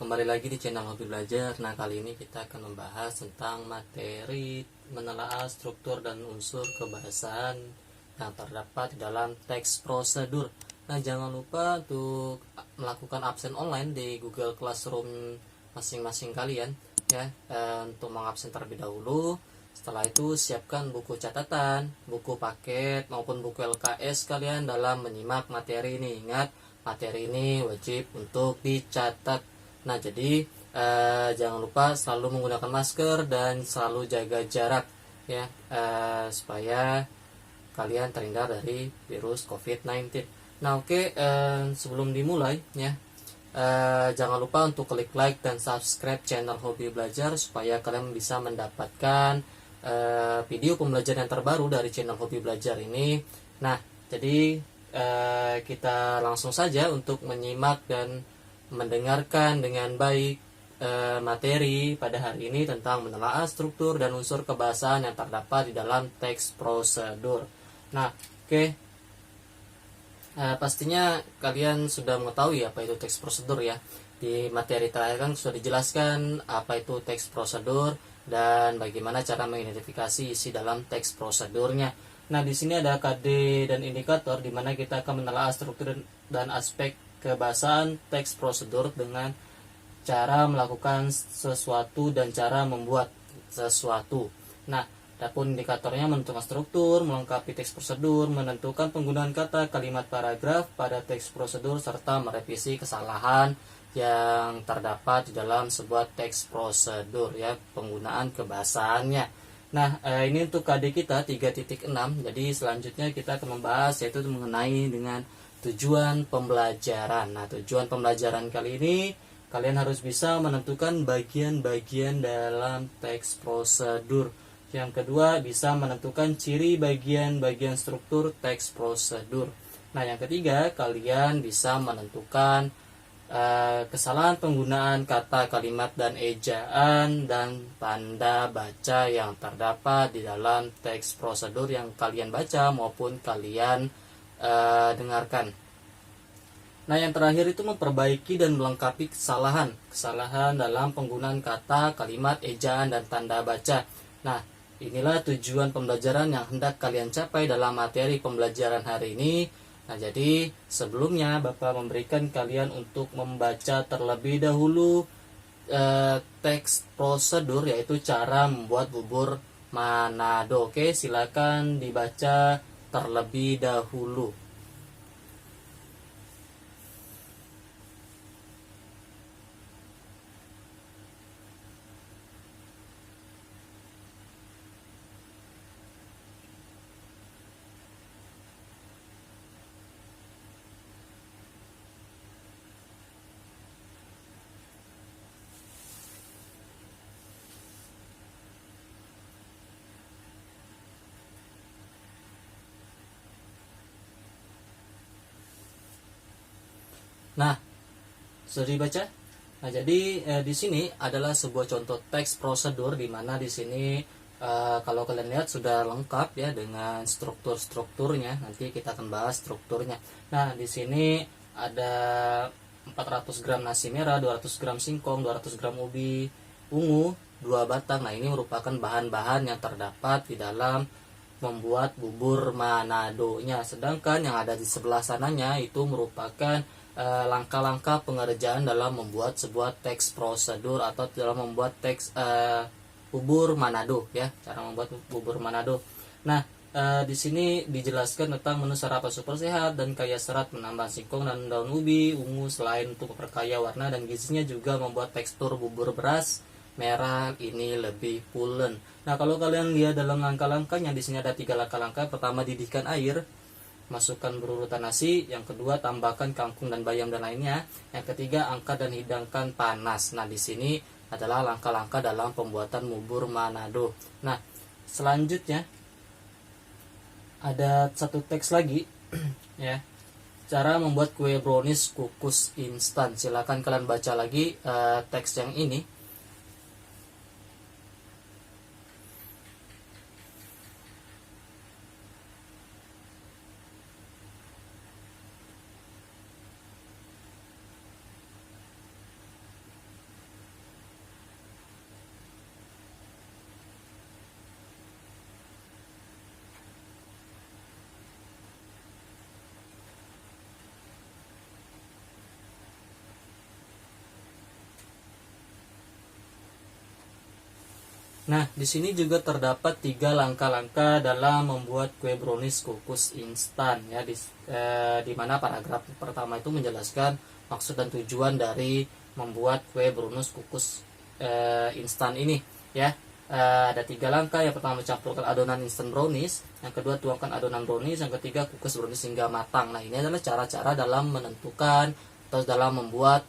kembali lagi di channel Hobi Belajar. Nah, kali ini kita akan membahas tentang materi menelaah struktur dan unsur kebahasaan yang terdapat di dalam teks prosedur. Nah, jangan lupa untuk melakukan absen online di Google Classroom masing-masing kalian ya, untuk mengabsen terlebih dahulu. Setelah itu siapkan buku catatan, buku paket maupun buku LKS kalian dalam menyimak materi ini. Ingat, materi ini wajib untuk dicatat. Nah, jadi jangan lupa selalu menggunakan masker dan selalu jaga jarak ya, supaya kalian terhindar dari virus COVID-19. Nah, oke, sebelum dimulai ya, jangan lupa untuk klik like dan subscribe channel Hobi Belajar supaya kalian bisa mendapatkan video pembelajaran yang terbaru dari channel Hobi Belajar ini. Nah, jadi kita langsung saja untuk menyimak dan mendengarkan dengan baik materi pada hari ini tentang menelaah struktur dan unsur kebahasaan yang terdapat di dalam teks prosedur. Nah, oke. Pastinya kalian sudah mengetahui apa itu teks prosedur ya. Di materi terakhir kan sudah dijelaskan apa itu teks prosedur dan bagaimana cara mengidentifikasi isi dalam teks prosedurnya. Nah, di sini ada KD dan indikator di mana kita akan menelaah struktur dan aspek kebahasaan teks prosedur dengan cara melakukan sesuatu dan cara membuat sesuatu. Nah, adapun indikatornya menentukan struktur, melengkapi teks prosedur, menentukan penggunaan kata, kalimat, paragraf pada teks prosedur, serta merevisi kesalahan yang terdapat di dalam sebuah teks prosedur ya, penggunaan kebahasaannya. Nah, ini untuk KD kita 3.6. Jadi selanjutnya kita akan membahas yaitu mengenai dengan tujuan pembelajaran. Nah, tujuan pembelajaran kali ini kalian harus bisa menentukan bagian-bagian dalam teks prosedur. Yang kedua, bisa menentukan ciri bagian-bagian struktur teks prosedur. Nah, yang ketiga, kalian bisa menentukan kesalahan penggunaan kata, kalimat, dan ejaan dan tanda baca yang terdapat di dalam teks prosedur yang kalian baca maupun kalian dengarkan. Nah, yang terakhir itu memperbaiki dan melengkapi kesalahan dalam penggunaan kata, kalimat, ejaan, dan tanda baca. Nah, inilah tujuan pembelajaran yang hendak kalian capai dalam materi pembelajaran hari ini. Nah, jadi sebelumnya Bapak memberikan kalian untuk membaca terlebih dahulu teks prosedur, yaitu cara membuat bubur Manado. Oke, silakan dibaca terlebih dahulu. Nah, sudah dibaca? Nah, jadi di sini adalah sebuah contoh teks prosedur di mana di sini kalau kalian lihat sudah lengkap ya dengan strukturnya. Nanti kita akan bahas strukturnya. Nah, di sini ada 400 gram nasi merah, 200 gram singkong, 200 gram ubi ungu, 2 batang. Nah, ini merupakan bahan-bahan yang terdapat di dalam membuat bubur Manado-nya. Sedangkan yang ada di sebelah sananya itu merupakan langkah-langkah pengerjaan dalam membuat sebuah teks prosedur atau dalam membuat teks bubur Manado ya, cara membuat bubur Manado. Nah, di sini dijelaskan tentang menu sarapan super sehat dan kaya serat, menambah singkong dan daun ubi ungu selain untuk memperkaya warna dan gizinya juga membuat tekstur bubur beras merah ini lebih pulen. Nah, kalau kalian lihat dalam langkah-langkahnya di sini ada 3 langkah-langkah. Pertama, didihkan air, masukkan berurutan nasi. Yang kedua, tambahkan kangkung dan bayam dan lainnya. Yang ketiga, angkat dan hidangkan panas. Nah, di sini adalah langkah-langkah dalam pembuatan bubur Manado. Nah, selanjutnya ada satu teks lagi ya. Cara membuat kue brownies kukus instan. Silakan kalian baca lagi teks yang ini. Nah, di sini juga terdapat 3 langkah-langkah dalam membuat kue brownies kukus instan ya. Di mana paragraf pertama itu menjelaskan maksud dan tujuan dari membuat kue brownies kukus instan ini ya. Ada 3 langkah. Yang pertama, campurkan adonan instan brownies. Yang kedua, tuangkan adonan brownies. Yang ketiga, kukus brownies hingga matang. Nah, ini adalah cara-cara dalam menentukan atau dalam membuat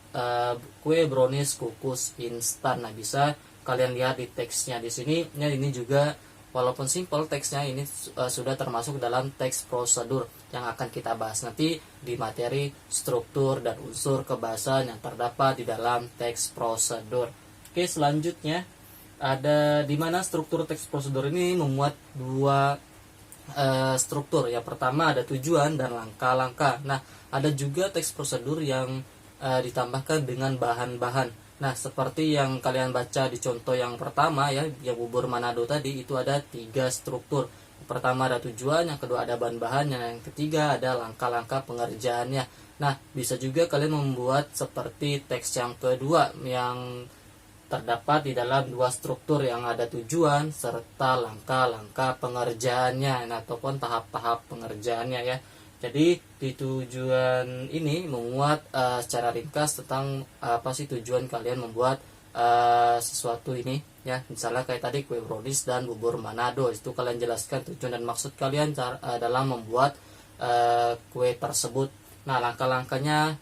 kue brownies kukus instan. Nah, bisa kalian lihat di teksnya di sini ya. Ini juga walaupun simple teksnya, ini sudah termasuk dalam teks prosedur yang akan kita bahas nanti di materi struktur dan unsur kebahasaan yang terdapat di dalam teks prosedur. Oke, selanjutnya ada di mana struktur teks prosedur ini memuat 2 struktur. Yang pertama ada tujuan dan langkah-langkah. Nah, ada juga teks prosedur yang ditambahkan dengan bahan-bahan. Nah, seperti yang kalian baca di contoh yang pertama ya, yang bubur Manado tadi, itu ada 3 struktur. Yang pertama ada tujuan, yang kedua ada bahan-bahan, yang ketiga ada langkah-langkah pengerjaannya. Nah, bisa juga kalian membuat seperti teks yang kedua yang terdapat di dalam 2 struktur yang ada tujuan serta langkah-langkah pengerjaannya, ataupun tahap-tahap pengerjaannya ya. Jadi di tujuan ini memuat secara ringkas tentang apa sih tujuan kalian membuat sesuatu ini ya. Misalnya kayak tadi kue brownies dan bubur Manado, itu kalian jelaskan tujuan dan maksud kalian dalam membuat kue tersebut. Nah, langkah-langkahnya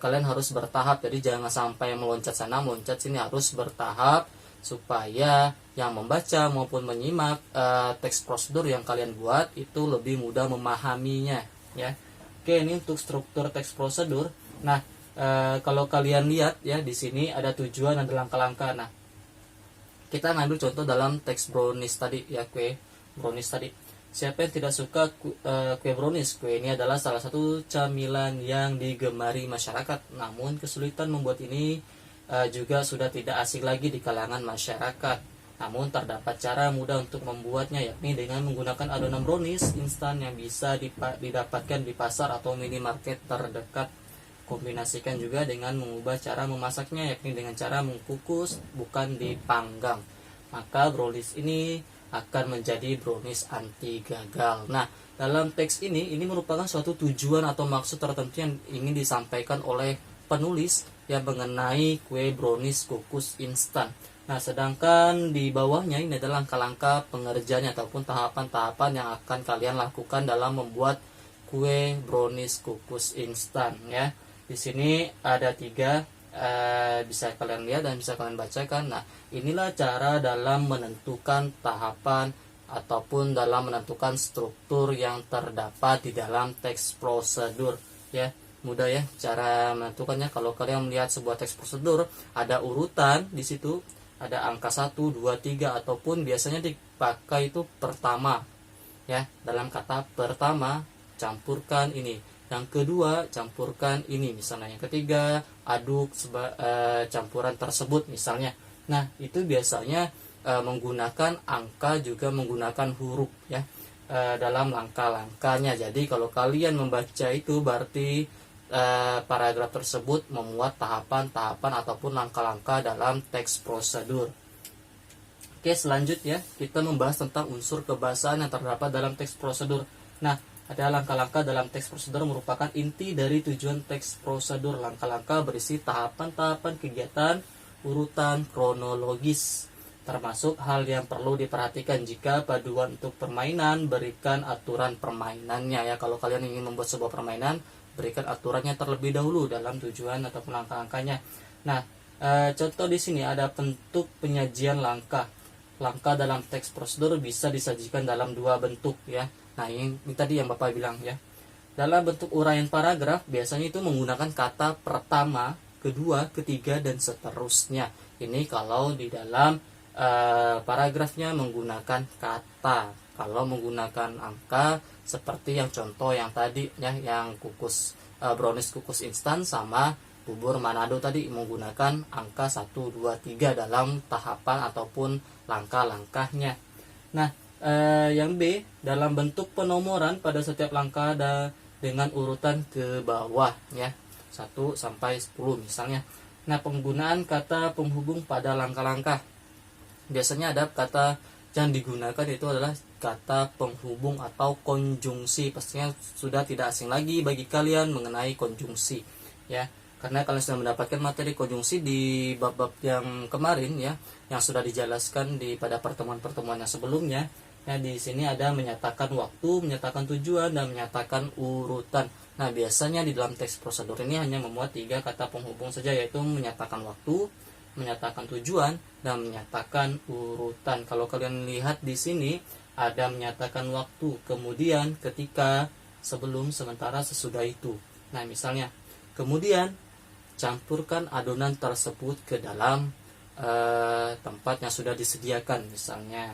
kalian harus bertahap, jadi jangan sampai meloncat sana meloncat sini, harus bertahap supaya yang membaca maupun menyimak teks prosedur yang kalian buat itu lebih mudah memahaminya ya. Oke, ini untuk struktur teks prosedur. Nah, kalau kalian lihat ya, di sini ada tujuan, ada langkah-langkah. Nah, kita ngambil contoh dalam teks brownies tadi ya, kue brownies tadi. Siapa yang tidak suka kue brownies? Kue ini adalah salah satu camilan yang digemari masyarakat. Namun kesulitan membuat ini juga sudah tidak asing lagi di kalangan masyarakat. Namun terdapat cara mudah untuk membuatnya, yakni dengan menggunakan adonan brownies instan yang bisa didapatkan di pasar atau minimarket terdekat. Kombinasikan juga dengan mengubah cara memasaknya, yakni dengan cara mengukus bukan dipanggang. Maka brownies ini akan menjadi brownies anti gagal. Nah, dalam teks ini merupakan suatu tujuan atau maksud tertentu yang ingin disampaikan oleh penulis yang mengenai kue brownies kukus instan. Nah, sedangkan di bawahnya ini adalah langkah-langkah pengerjaannya ataupun tahapan-tahapan yang akan kalian lakukan dalam membuat kue brownies kukus instan ya. Di sini ada 3, bisa kalian lihat dan bisa kalian bacakan. Nah, inilah cara dalam menentukan tahapan ataupun dalam menentukan struktur yang terdapat di dalam teks prosedur ya. Mudah ya cara menentukannya. Kalau kalian melihat sebuah teks prosedur, ada urutan di situ, ada angka 1, 2, 3, ataupun biasanya dipakai itu pertama ya. Dalam kata pertama campurkan ini, yang kedua campurkan ini misalnya, yang ketiga aduk campuran tersebut misalnya. Nah, itu biasanya menggunakan angka juga menggunakan huruf ya dalam langkah-langkahnya. Jadi kalau kalian membaca itu berarti paragraf tersebut memuat tahapan-tahapan ataupun langkah-langkah dalam teks prosedur. Oke, selanjutnya kita membahas tentang unsur kebahasaan yang terdapat dalam teks prosedur. Nah, ada langkah-langkah dalam teks prosedur merupakan inti dari tujuan teks prosedur. Langkah-langkah berisi tahapan-tahapan kegiatan urutan kronologis, termasuk hal yang perlu diperhatikan jika paduan untuk permainan berikan aturan permainannya ya. Kalau kalian ingin membuat sebuah permainan, berikan aturannya terlebih dahulu dalam tujuan ataupun langkah-langkahnya. Nah, contoh di sini ada bentuk penyajian langkah. Langkah dalam teks prosedur bisa disajikan dalam 2 bentuk ya. Nah, ini tadi yang Bapak bilang ya. Dalam bentuk uraian paragraf biasanya itu menggunakan kata pertama, kedua, ketiga, dan seterusnya. Ini kalau di dalam paragrafnya menggunakan kata. Kalau menggunakan angka seperti yang contoh yang tadi ya, yang kukus brownies kukus instan sama bubur Manado tadi menggunakan angka 1, 2, 3 dalam tahapan ataupun langkah-langkahnya. Nah, yang B, dalam bentuk penomoran pada setiap langkah dengan urutan ke bawah ya, 1 sampai 10 misalnya. Nah, penggunaan kata penghubung pada langkah-langkah. biasanya ada kata yang digunakan itu adalah kata penghubung atau konjungsi. Pastinya sudah tidak asing lagi bagi kalian mengenai konjungsi ya, karena kalian sudah mendapatkan materi konjungsi di bab-bab yang kemarin ya, yang sudah dijelaskan pada pertemuan-pertemuan yang sebelumnya. Nah, di sini ada menyatakan waktu, menyatakan tujuan, dan menyatakan urutan. Nah, biasanya di dalam teks prosedur ini hanya memuat 3 kata penghubung saja, yaitu menyatakan waktu, menyatakan tujuan, dan menyatakan urutan. Kalau kalian lihat di sini ada menyatakan waktu, kemudian, ketika, sebelum, sementara, sesudah itu. Nah, misalnya, kemudian campurkan adonan tersebut ke dalam tempat yang sudah disediakan. Misalnya,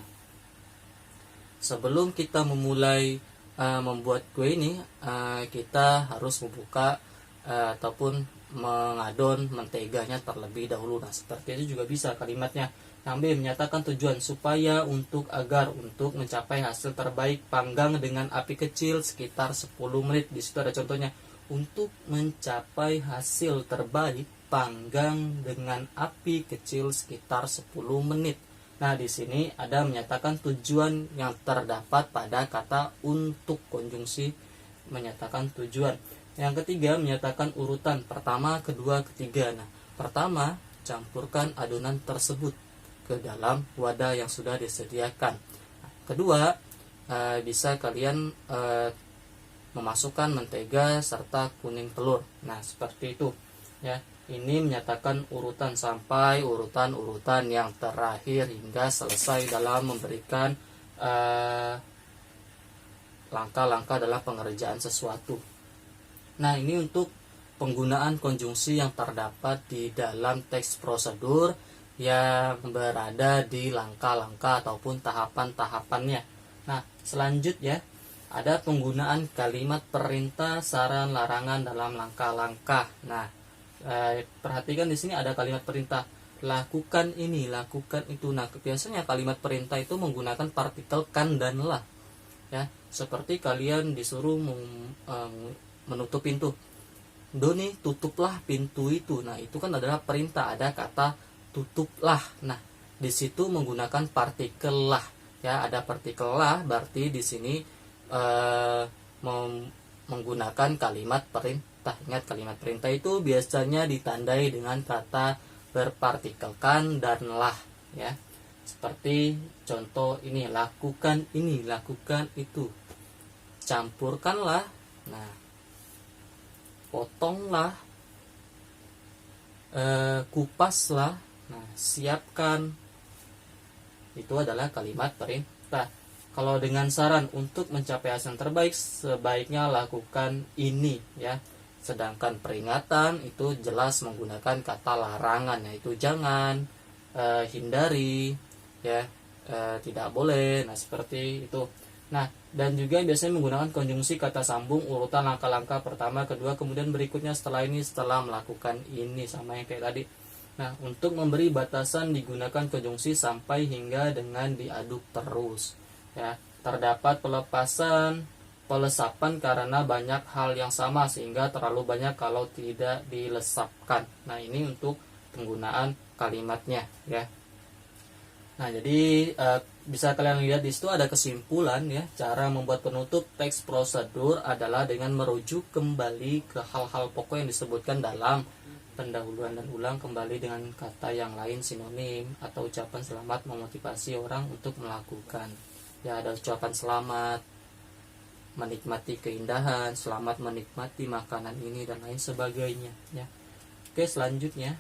sebelum kita memulai membuat kue ini, kita harus membuka ataupun mengadon menteganya terlebih dahulu. Nah, seperti itu juga bisa kalimatnya. Sambil menyatakan tujuan supaya untuk mencapai hasil terbaik, panggang dengan api kecil sekitar 10 menit. Di situ ada contohnya. Untuk mencapai hasil terbaik, panggang dengan api kecil sekitar 10 menit. Nah, di sini ada menyatakan tujuan yang terdapat pada kata untuk, konjungsi menyatakan tujuan. Yang ketiga, menyatakan urutan pertama, kedua, ketiga. Nah, pertama, campurkan adonan tersebut ke dalam wadah yang sudah disediakan. Kedua, bisa kalian memasukkan mentega serta kuning telur. Nah, seperti itu ya. Ini menyatakan urutan sampai urutan-urutan yang terakhir hingga selesai dalam memberikan langkah-langkah dalam pengerjaan sesuatu. Nah, ini untuk penggunaan konjungsi yang terdapat di dalam teks prosedur yang berada di langkah-langkah ataupun tahapan-tahapannya. Nah, selanjutnya ada penggunaan kalimat perintah, saran, larangan dalam langkah-langkah. Nah, perhatikan di sini ada kalimat perintah, lakukan ini, lakukan itu. Nah, biasanya kalimat perintah itu menggunakan partikel kan dan lah ya, seperti kalian disuruh menutup pintu. Doni, tutuplah pintu itu. Nah, itu kan adalah perintah, ada kata tutuplah. Nah, di situ menggunakan partikel lah ya, ada partikel lah, berarti di sini menggunakan kalimat perintah. Ingat, kalimat perintah itu biasanya ditandai dengan kata berpartikelkan dan lah ya. Seperti contoh ini, lakukan ini, lakukan itu. Campurkanlah. Nah, potonglah. Kupaslah. Nah, siapkan. Itu adalah kalimat perintah. Kalau dengan saran, untuk mencapai hasil terbaik, sebaiknya lakukan ini ya. Sedangkan peringatan itu jelas menggunakan kata larangan, yaitu jangan, hindari, ya, tidak boleh. Nah, seperti itu. Nah, dan juga biasanya menggunakan konjungsi kata sambung, urutan langkah-langkah pertama, kedua, kemudian berikutnya, setelah ini, setelah melakukan ini, sama yang kayak tadi. Nah, untuk memberi batasan digunakan konjungsi sampai hingga dengan diaduk terus. Ya, terdapat pelesapan karena banyak hal yang sama sehingga terlalu banyak kalau tidak dilesapkan. Nah, ini untuk penggunaan kalimatnya ya. Nah, jadi bisa kalian lihat di situ ada kesimpulan ya. Cara membuat penutup teks prosedur adalah dengan merujuk kembali ke hal-hal pokok yang disebutkan dalam pendahuluan dan ulang kembali dengan kata yang lain sinonim atau ucapan selamat memotivasi orang untuk melakukan. Ya, ada ucapan selamat, menikmati keindahan, selamat menikmati makanan ini dan lain sebagainya ya. Oke, selanjutnya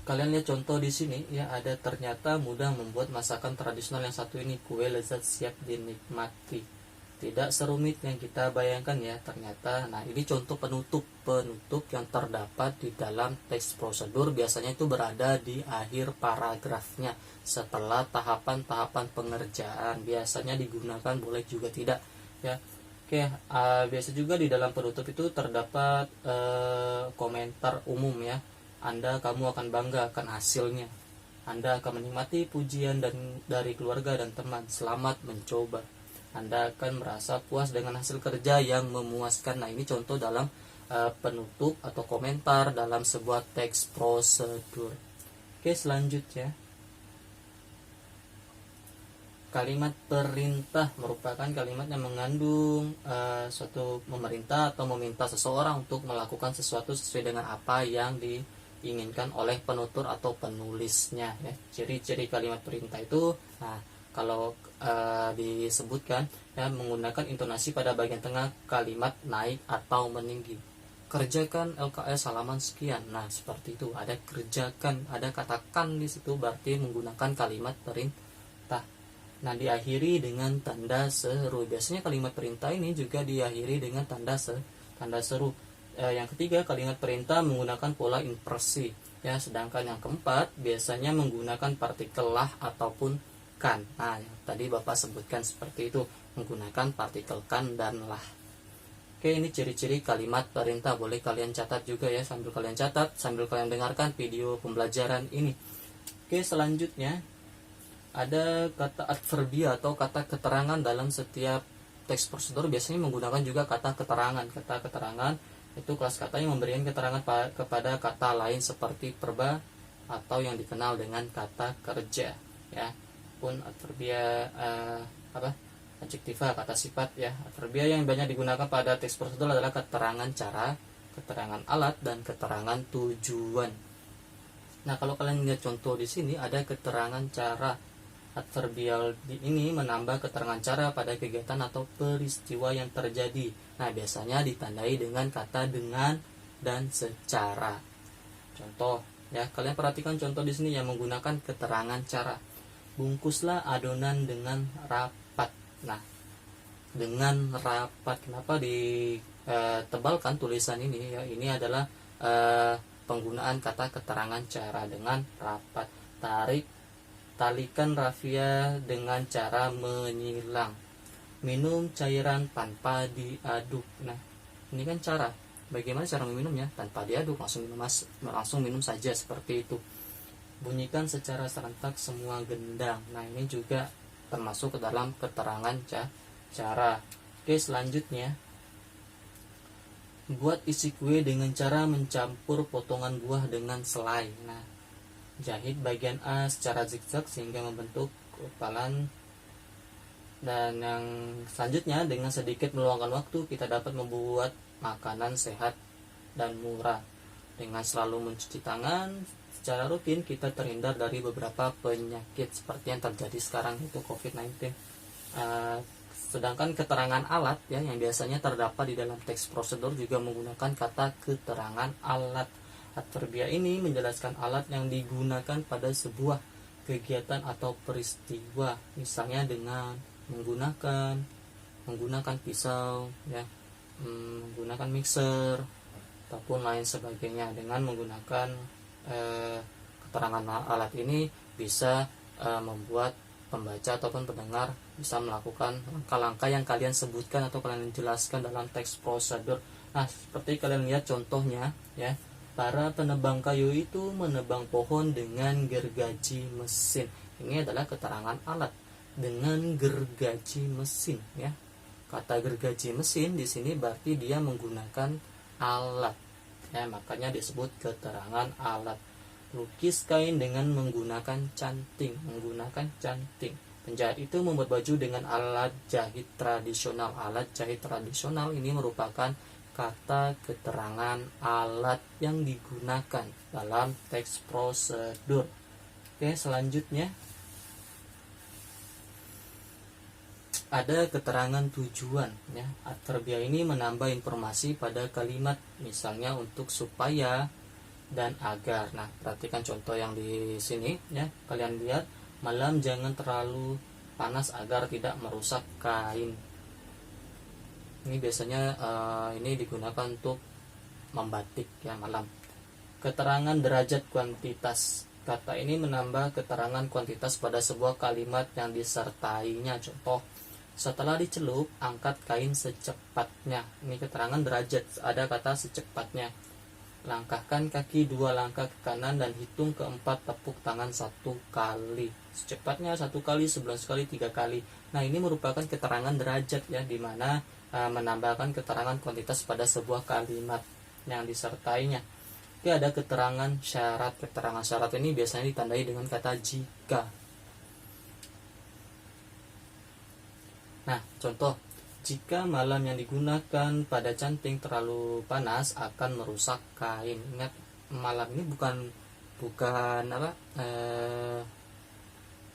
kalian lihat contoh di sini ya, ada ternyata mudah membuat masakan tradisional yang satu ini, kue lezat siap dinikmati. Tidak serumit yang kita bayangkan ya ternyata. Nah, ini contoh penutup yang terdapat di dalam teks prosedur, biasanya itu berada di akhir paragrafnya setelah tahapan-tahapan pengerjaan. Biasanya digunakan, boleh juga tidak ya. Oke, biasa juga di dalam penutup itu terdapat komentar umum ya. Kamu akan bangga akan hasilnya. Anda akan menikmati pujian dari keluarga dan teman. Selamat mencoba. Anda akan merasa puas dengan hasil kerja yang memuaskan. Nah, ini contoh dalam penutup atau komentar dalam sebuah teks prosedur. Oke, selanjutnya Kalimat perintah merupakan kalimat yang mengandung suatu memerintah atau meminta seseorang untuk melakukan sesuatu sesuai dengan apa yang diinginkan oleh penutur atau penulisnya ya. Ciri-ciri kalimat perintah itu, nah kalau disebutkan ya, menggunakan intonasi pada bagian tengah kalimat naik atau meninggi. Kerjakan LKS halaman sekian. Nah, seperti itu. Ada kerjakan, ada katakan di situ, berarti menggunakan kalimat perintah. Nah, diakhiri dengan tanda seru. Biasanya kalimat perintah ini juga diakhiri dengan tanda seru. Yang ketiga, kalimat perintah menggunakan pola inversi. Ya, sedangkan yang keempat biasanya menggunakan partikel lah ataupun kan. Nah, yang tadi Bapak sebutkan seperti itu, menggunakan partikel kan dan lah. Oke, ini ciri-ciri kalimat perintah. Boleh kalian catat juga ya, sambil kalian catat, sambil kalian dengarkan video pembelajaran ini. Oke, selanjutnya ada kata adverbia atau kata keterangan dalam setiap teks prosedur. Biasanya menggunakan juga kata keterangan. Kata keterangan itu kelas kata yang memberikan keterangan kepada kata lain seperti verba atau yang dikenal dengan kata kerja ya. Pun adverbia adjektiva, kata sifat ya. Adverbia yang banyak digunakan pada teks prosedur adalah keterangan cara, keterangan alat, dan keterangan tujuan. Nah, kalau kalian lihat contoh di sini ada keterangan cara. Adverbial ini menambah keterangan cara pada kegiatan atau peristiwa yang terjadi. Nah, biasanya ditandai dengan kata dengan dan secara. Contoh ya, kalian perhatikan contoh di sini yang menggunakan keterangan cara. Bungkuslah adonan dengan rapat. Nah, dengan rapat, kenapa ditebalkan tulisan ini ya? Ini adalah penggunaan kata keterangan cara dengan rapat. Talikan rafia dengan cara menyilang. Minum cairan tanpa diaduk. Nah, ini kan cara. Bagaimana cara meminumnya? Tanpa diaduk, langsung minum saja seperti itu. Bunyikan secara serentak semua gendang. Nah, ini juga termasuk ke dalam keterangan cara. Oke, selanjutnya buat isi kue dengan cara mencampur potongan buah dengan selai. Nah, jahit bagian A secara zigzag sehingga membentuk kepalan. Dan yang selanjutnya, dengan sedikit meluangkan waktu kita dapat membuat makanan sehat dan murah. Dengan selalu mencuci tangan secara rutin, kita terhindar dari beberapa penyakit seperti yang terjadi sekarang, itu COVID-19. Sedangkan keterangan alat ya, yang biasanya terdapat di dalam teks prosedur juga menggunakan kata keterangan alat. Adverbia ini menjelaskan alat yang digunakan pada sebuah kegiatan atau peristiwa. Misalnya dengan menggunakan pisau ya, menggunakan mixer ataupun lain sebagainya. Dengan menggunakan keterangan alat ini bisa membuat pembaca ataupun pendengar bisa melakukan langkah-langkah yang kalian sebutkan atau kalian jelaskan dalam teks prosedur. Nah, seperti kalian lihat contohnya ya, para penebang kayu itu menebang pohon dengan gergaji mesin. Ini adalah keterangan alat dengan gergaji mesin ya. Kata gergaji mesin di sini berarti dia menggunakan alat ya, makanya disebut keterangan alat. Lukis kain dengan menggunakan canting. Penjahit itu membuat baju dengan alat jahit tradisional. Alat jahit tradisional ini merupakan kata keterangan alat yang digunakan dalam teks prosedur. Oke, selanjutnya ada keterangan tujuan ya. Adverbia ini menambah informasi pada kalimat, misalnya untuk supaya dan agar. Nah, perhatikan contoh yang di sini ya. Kalian lihat, malam jangan terlalu panas agar tidak merusak kain. Ini biasanya ini digunakan untuk membatik ya, malam. Keterangan derajat kuantitas. Kata ini menambah keterangan kuantitas pada sebuah kalimat yang disertainya. Contoh, setelah dicelup, angkat kain secepatnya. Ini keterangan derajat, ada kata secepatnya. Langkahkan kaki 2 langkah ke kanan dan hitung keempat tepuk tangan 1 kali. Secepatnya 1 kali, 11 kali, 3 kali. Nah, ini merupakan keterangan derajat ya, di mana menambahkan keterangan kuantitas pada sebuah kalimat yang disertainya. Oke, ada keterangan syarat. Keterangan syarat ini biasanya ditandai dengan kata jika. Nah, contoh, jika malam yang digunakan pada canting terlalu panas akan merusak kain. Ingat, malam ini bukan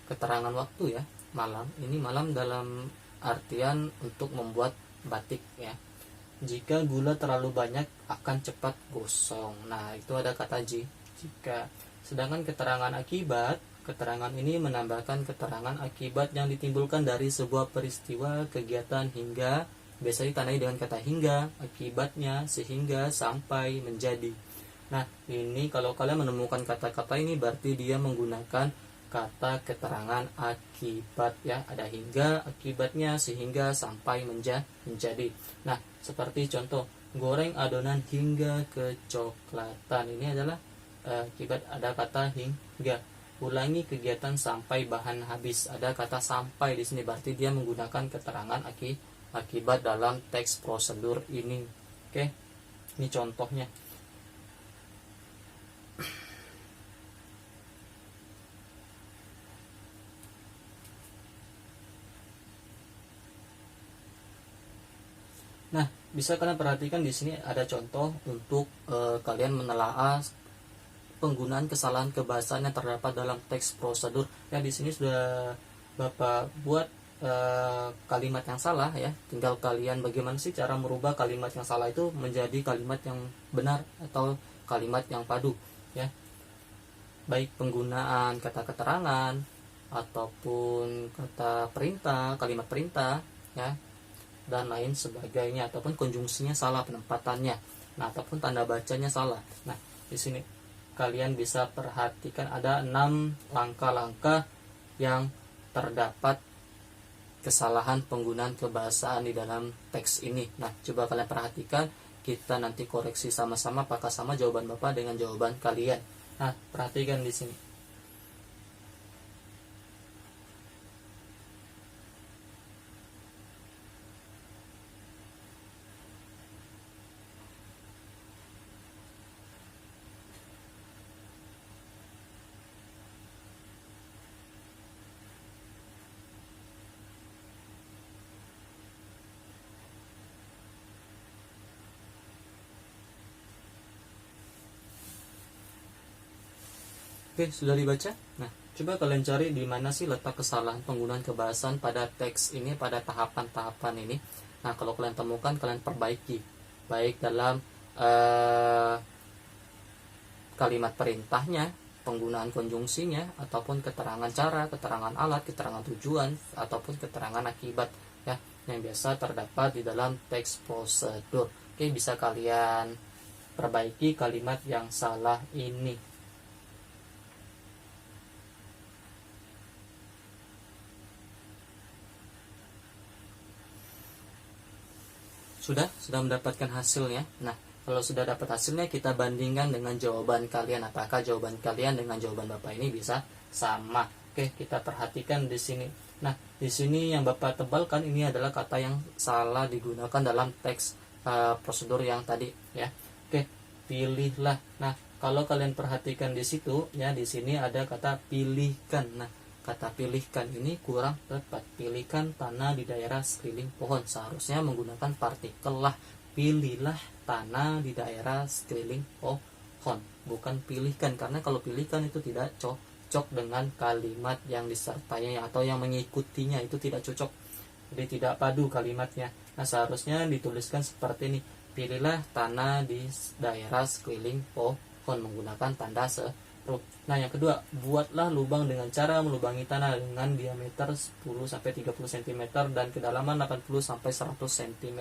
keterangan waktu ya. Malam ini malam dalam artian untuk membuat batik ya. Jika gula terlalu banyak akan cepat gosong. Nah, itu ada kata jika. Sedangkan keterangan akibat, keterangan ini menambahkan keterangan akibat yang ditimbulkan dari sebuah peristiwa, kegiatan hingga, biasanya ditandai dengan kata hingga, akibatnya, sehingga, sampai, menjadi. Nah, ini kalau kalian menemukan kata-kata ini berarti dia menggunakan kata keterangan akibat ya. Ada hingga, akibatnya, sehingga, sampai, menjadi. Nah, seperti contoh, goreng adonan hingga kecoklatan. Ini adalah akibat, ada kata hingga. Ulangi kegiatan sampai bahan habis. Ada kata sampai di sini, berarti dia menggunakan keterangan akibat dalam teks prosedur ini. Oke, ini contohnya. Nah, bisa kalian perhatikan di sini ada contoh untuk kalian menelaah penggunaan kesalahan kebahasaan yang terdapat dalam teks prosedur. Ya, di sini sudah Bapak buat kalimat yang salah ya. Tinggal kalian bagaimana sih cara merubah kalimat yang salah itu menjadi kalimat yang benar atau kalimat yang padu ya. Baik penggunaan kata keterangan ataupun kata perintah, kalimat perintah ya, dan lain sebagainya, ataupun konjungsinya salah penempatannya. Nah, ataupun tanda bacanya salah. Nah, di sini kalian bisa perhatikan ada 6 langkah-langkah yang terdapat kesalahan penggunaan kebahasaan di dalam teks ini. Nah, coba kalian perhatikan, kita nanti koreksi sama-sama apakah sama jawaban Bapak dengan jawaban kalian. Nah, perhatikan di sini. Oke, sudah dibaca? Nah, coba kalian cari di mana sih letak kesalahan penggunaan kebahasaan pada teks ini, pada tahapan-tahapan ini. Nah, kalau kalian temukan, kalian perbaiki. Baik dalam kalimat perintahnya, penggunaan konjungsinya, ataupun keterangan cara, keterangan alat, keterangan tujuan, ataupun keterangan akibat ya, yang biasa terdapat di dalam teks prosedur. Oke, bisa kalian perbaiki kalimat yang salah ini. Sudah mendapatkan hasilnya. Nah, kalau sudah dapat hasilnya, kita bandingkan dengan jawaban kalian. Apakah jawaban kalian dengan jawaban Bapak ini bisa sama? Oke, kita perhatikan di sini. Nah, di sini yang Bapak tebalkan ini adalah kata yang salah digunakan dalam teks prosedur yang tadi ya. Oke, pilihlah. Nah, kalau kalian perhatikan di situ ya, di sini ada kata pilihkan. Nah, kata pilihkan ini kurang tepat. Pilihkan tanah di daerah sekeliling pohon. Seharusnya menggunakan partikel lah. Pilihlah tanah di daerah sekeliling pohon. Bukan pilihkan, karena kalau pilihkan itu tidak cocok dengan kalimat yang disertainya atau yang mengikutinya, itu tidak cocok. Jadi tidak padu kalimatnya. Nah, seharusnya dituliskan seperti ini. Pilihlah tanah di daerah sekeliling pohon menggunakan tanda seru. Nah, yang kedua, buatlah lubang dengan cara melubangi tanah dengan diameter 10-30 cm dan kedalaman 80-100 cm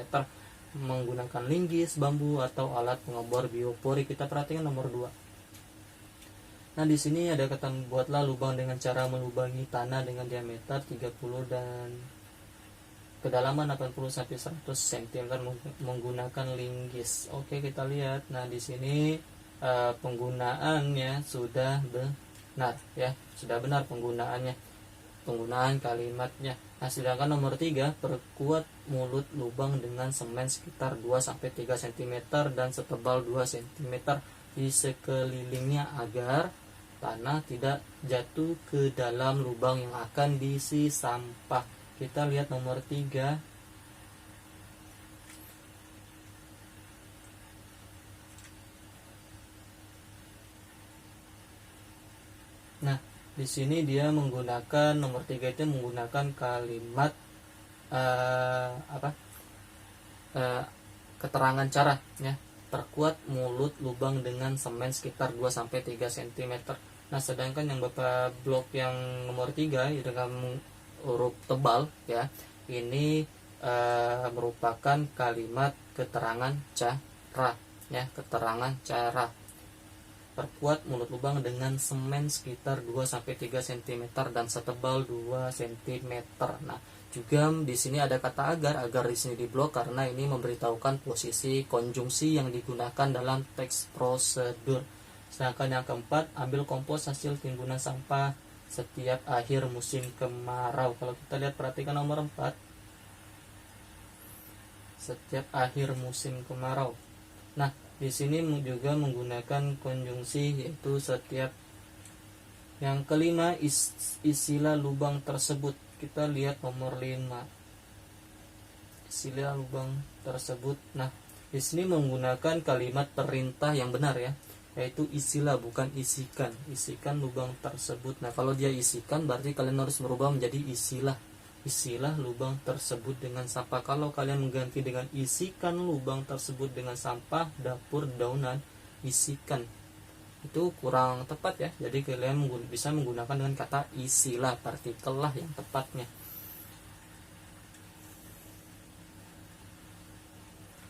menggunakan linggis, bambu atau alat pengembor biopori. Kita perhatikan nomor 2. Nah, di sini ada kata buatlah lubang dengan cara melubangi tanah dengan diameter 30 dan kedalaman 80-100 cm menggunakan linggis. Oke, kita lihat. Nah, di sini penggunaannya sudah benar ya, sudah benar penggunaan kalimatnya. Nah, sedangkan nomor 3, perkuat mulut lubang dengan semen sekitar 2-3 cm dan setebal 2 cm di sekelilingnya agar tanah tidak jatuh ke dalam lubang yang akan diisi sampah. Kita lihat nomor 3. Nah, di sini dia menggunakan nomor 3 itu menggunakan kalimat keterangan cara ya. Perkuat mulut lubang dengan semen sekitar 2-3 cm. Nah, sedangkan yang Bapak blok yang nomor 3 dengan huruf tebal ya, ini merupakan kalimat keterangan cara ya, keterangan cara. Perkuat mulut lubang dengan semen sekitar 2-3 cm dan setebal 2 cm. Nah, juga di sini ada kata agar di sini diblok karena ini memberitahukan posisi konjungsi yang digunakan dalam teks prosedur. Sedangkan yang keempat, ambil kompos hasil timbunan sampah setiap akhir musim kemarau. Kalau kita lihat, perhatikan nomor 4. Setiap akhir musim kemarau. Nah, di sini juga menggunakan konjungsi yaitu setiap. Yang kelima, isilah lubang tersebut. Kita lihat nomor 5. Isilah lubang tersebut. Nah, di sini menggunakan kalimat perintah yang benar ya, yaitu isilah, bukan isikan. Isikan lubang tersebut. Nah, kalau dia isikan berarti kalian harus merubah menjadi isilah. Isilah lubang tersebut dengan sampah. Kalau kalian mengganti dengan isikan lubang tersebut dengan sampah dapur daunan, isikan, itu kurang tepat ya. Jadi kalian bisa menggunakan dengan kata isilah, partikel lah yang tepatnya.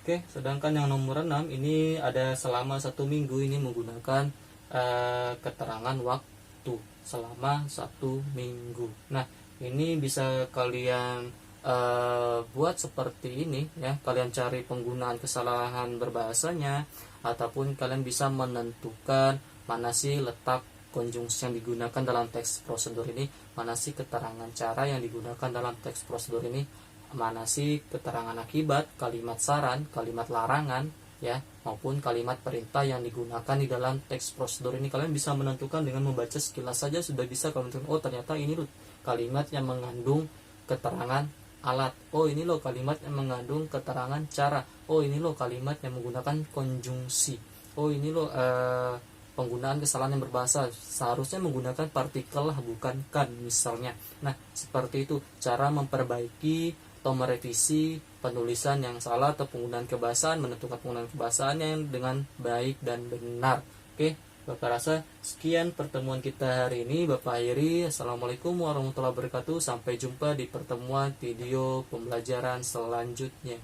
Oke, sedangkan yang nomor 6 ini ada selama 1 minggu, ini menggunakan keterangan waktu selama 1 minggu. Nah, ini bisa kalian buat seperti ini ya. Kalian cari penggunaan kesalahan berbahasanya, ataupun kalian bisa menentukan mana sih letak konjungsi yang digunakan dalam teks prosedur ini, mana sih keterangan cara yang digunakan dalam teks prosedur ini, mana sih keterangan akibat, kalimat saran, kalimat larangan ya, maupun kalimat perintah yang digunakan di dalam teks prosedur ini. Kalian bisa menentukan dengan membaca sekilas saja sudah bisa kalian menentukan, oh ternyata ini loh kalimat yang mengandung keterangan alat, oh ini loh kalimat yang mengandung keterangan cara, oh ini loh kalimat yang menggunakan konjungsi, oh ini loh penggunaan kesalahan yang berbahasa, seharusnya menggunakan partikel lah, bukan kan misalnya. Nah, seperti itu cara memperbaiki atau merevisi penulisan yang salah atau penggunaan kebahasaan, menentukan penggunaan kebahasaan yang dengan baik dan benar. Oke, Bapak rasa sekian pertemuan kita hari ini. Bapak akhiri. Assalamualaikum warahmatullahi wabarakatuh. Sampai jumpa di pertemuan video pembelajaran selanjutnya.